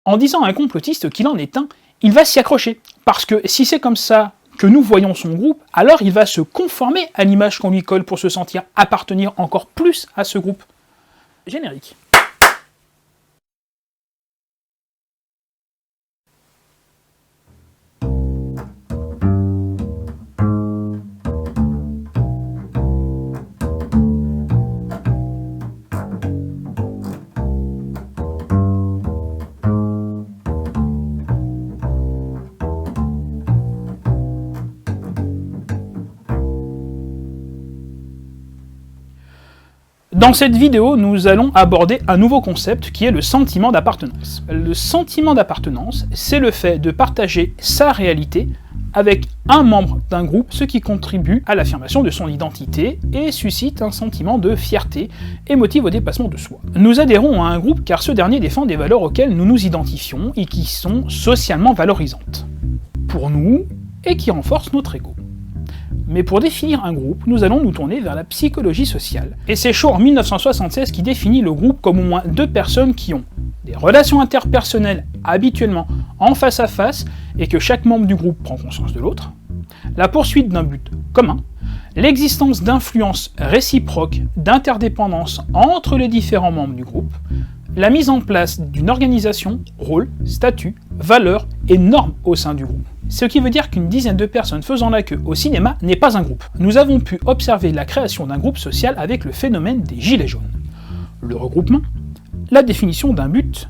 En disant à un complotiste qu'il en est un, il va s'y accrocher. Parce que si c'est comme ça que nous voyons son groupe, alors il va se conformer à l'image qu'on lui colle pour se sentir appartenir encore plus à ce groupe. Générique. Dans cette vidéo, nous allons aborder un nouveau concept qui est le sentiment d'appartenance. Le sentiment d'appartenance, c'est le fait de partager sa réalité avec un membre d'un groupe, ce qui contribue à l'affirmation de son identité et suscite un sentiment de fierté et motive au dépassement de soi. Nous adhérons à un groupe car ce dernier défend des valeurs auxquelles nous nous identifions et qui sont socialement valorisantes pour nous et qui renforcent notre ego. Mais pour définir un groupe, nous allons nous tourner vers la psychologie sociale. Et c'est Shaw en 1976 qui définit le groupe comme au moins deux personnes qui ont des relations interpersonnelles habituellement en face à face et que chaque membre du groupe prend conscience de l'autre, la poursuite d'un but commun, l'existence d'influences réciproques, d'interdépendance entre les différents membres du groupe, la mise en place d'une organisation, rôle, statut, valeurs et normes au sein du groupe. Ce qui veut dire qu'une dizaine de personnes faisant la queue au cinéma n'est pas un groupe. Nous avons pu observer la création d'un groupe social avec le phénomène des gilets jaunes. Le regroupement, la définition d'un but,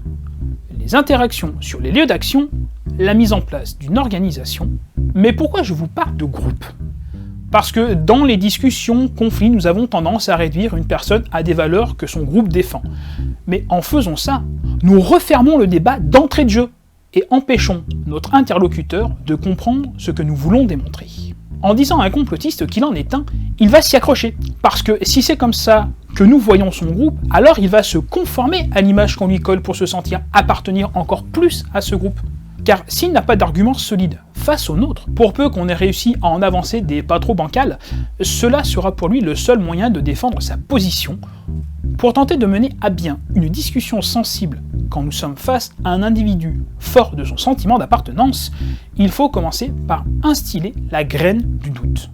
les interactions sur les lieux d'action, la mise en place d'une organisation. Mais pourquoi je vous parle de groupe ? Parce que dans les discussions, conflits, nous avons tendance à réduire une personne à des valeurs que son groupe défend. Mais en faisant ça, nous refermons le débat d'entrée de jeu et empêchons notre interlocuteur de comprendre ce que nous voulons démontrer. En disant à un complotiste qu'il en est un, il va s'y accrocher. Parce que si c'est comme ça que nous voyons son groupe, alors il va se conformer à l'image qu'on lui colle pour se sentir appartenir encore plus à ce groupe. Car s'il n'a pas d'arguments solides face au nôtre, pour peu qu'on ait réussi à en avancer des pas trop bancales, cela sera pour lui le seul moyen de défendre sa position. Pour tenter de mener à bien une discussion sensible quand nous sommes face à un individu fort de son sentiment d'appartenance, il faut commencer par instiller la graine du doute.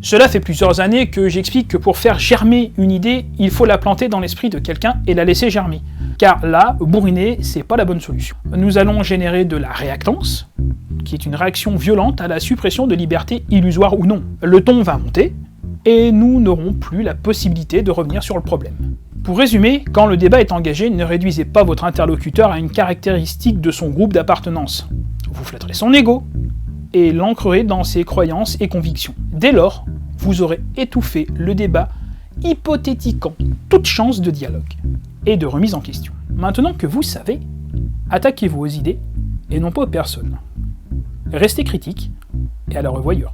Cela fait plusieurs années que j'explique que pour faire germer une idée, il faut la planter dans l'esprit de quelqu'un et la laisser germer. Car là, bourriner, c'est pas la bonne solution. Nous allons générer de la réactance, qui est une réaction violente à la suppression de liberté illusoire ou non. Le ton va monter, et nous n'aurons plus la possibilité de revenir sur le problème. Pour résumer, quand le débat est engagé, ne réduisez pas votre interlocuteur à une caractéristique de son groupe d'appartenance. Vous flatterez son ego et l'ancrerez dans ses croyances et convictions. Dès lors, vous aurez étouffé le débat, hypothétiquant toute chance de dialogue et de remise en question. Maintenant que vous savez, attaquez-vous aux idées et non pas aux personnes. Restez critique et à la revoyure.